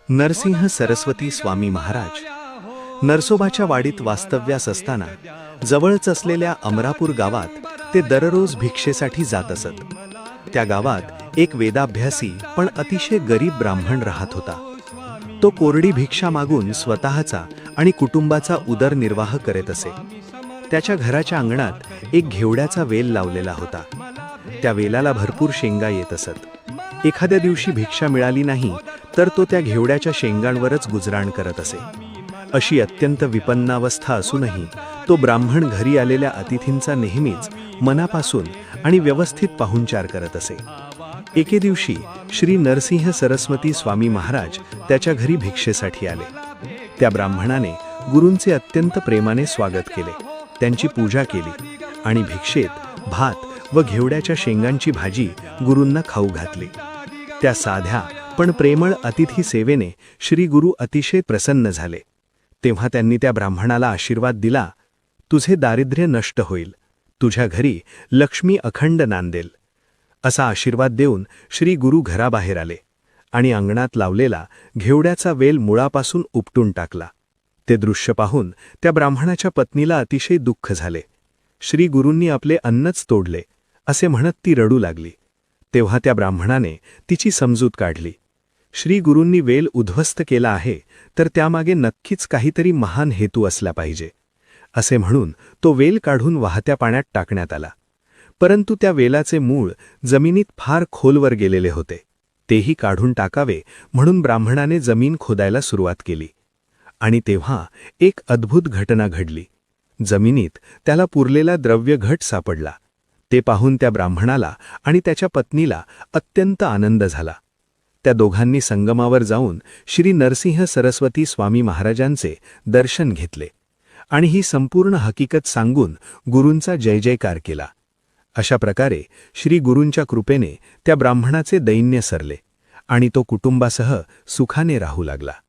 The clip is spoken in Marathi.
नरसिंह सरस्वती स्वामी महाराज नरसोबाच्या वाडीत वास्तव्यास असताना जवळच असलेल्या अमरापूर गावात ते दररोज भिक्षेसाठी जात असत. त्या गावात एक वेदाभ्यासी पण अतिशय गरीब ब्राह्मण राहत होता. तो कोरडी भिक्षा मागून स्वतःचा आणि कुटुंबाचा उदरनिर्वाह करत असे. त्याच्या घराच्या अंगणात एक घेवड्याचा वेल लावलेला होता. त्या वेलाला भरपूर शेंगा येत असत. एखाद्या दिवशी भिक्षा मिळाली नाही तर तो त्या घेवड्याच्या शेंगांवरच गुजराण करत असे. अशी अत्यंत विपन्नावस्था असूनही तो ब्राह्मण घरी आलेल्या अतिथींचा नेहमीच मनापासून आणि व्यवस्थित पाहुणचार करत असे. एके दिवशी श्री नरसिंह सरस्वती स्वामी महाराज त्याच्या घरी भिक्षेसाठी आले. त्या ब्राह्मणाने गुरूंचे अत्यंत प्रेमाने स्वागत केले, त्यांची पूजा केली आणि भिक्षेत भात व घेवड्याच्या शेंगांची भाजी गुरूंना खाऊ घातली. त्या साध्या पण प्रेमळ अतिथी सेवेने श्री गुरु अतिशय प्रसन्न झाले. तेव्हा त्यांनी त्या ब्राह्मणाला आशीर्वाद दिला, तुझे दारिद्र्य नष्ट होईल, तुझ्या घरी लक्ष्मी अखंड नांदेल, असा आशीर्वाद देऊन श्री गुरु घराबाहेर आले आणि अंगणात लावलेला घेवड्याचा वेल मुळापासून उपटून टाकला. ते दृश्य पाहून त्या ब्राह्मणाच्या पत्नीला अतिशय दुःख झाले. श्री गुरूंनी आपले अन्नच तोडले असे म्हणत ती रडू लागली. तेव्हा त्या ब्राह्मणाने तिची समजूत काढली. श्री गुरूंनी वेल उद्ध्वस्त केला आहे तर त्यामागे नक्कीच काहीतरी महान हेतू असला पाहिजे, असे म्हणून तो वेल काढून वाहत्या पाण्यात टाकण्यात आला. परंतु त्या वेलाचे मूळ जमिनीत फार खोलवर गेलेले होते. तेही काढून टाकावे म्हणून ब्राह्मणाने जमीन खोदायला सुरुवात केली. आणि तेव्हा एक अद्भुत घटना घडली. जमिनीत त्याला पुरलेला द्रव्य घट सापडला. ते पाहून त्या ब्राह्मणाला आणि त्याच्या पत्नीला अत्यंत आनंद झाला. त्या दोघांनी संगमावर जाऊन श्री नरसिंह सरस्वती स्वामी महाराजांचे दर्शन घेतले आणि ही संपूर्ण हकीकत सांगून गुरूंचा जय जयकार केला. अशा प्रकारे श्री गुरूंच्या कृपेने त्या ब्राह्मणाचे दैन्य सरले आणि तो कुटुंबासह सुखाने राहू लागला.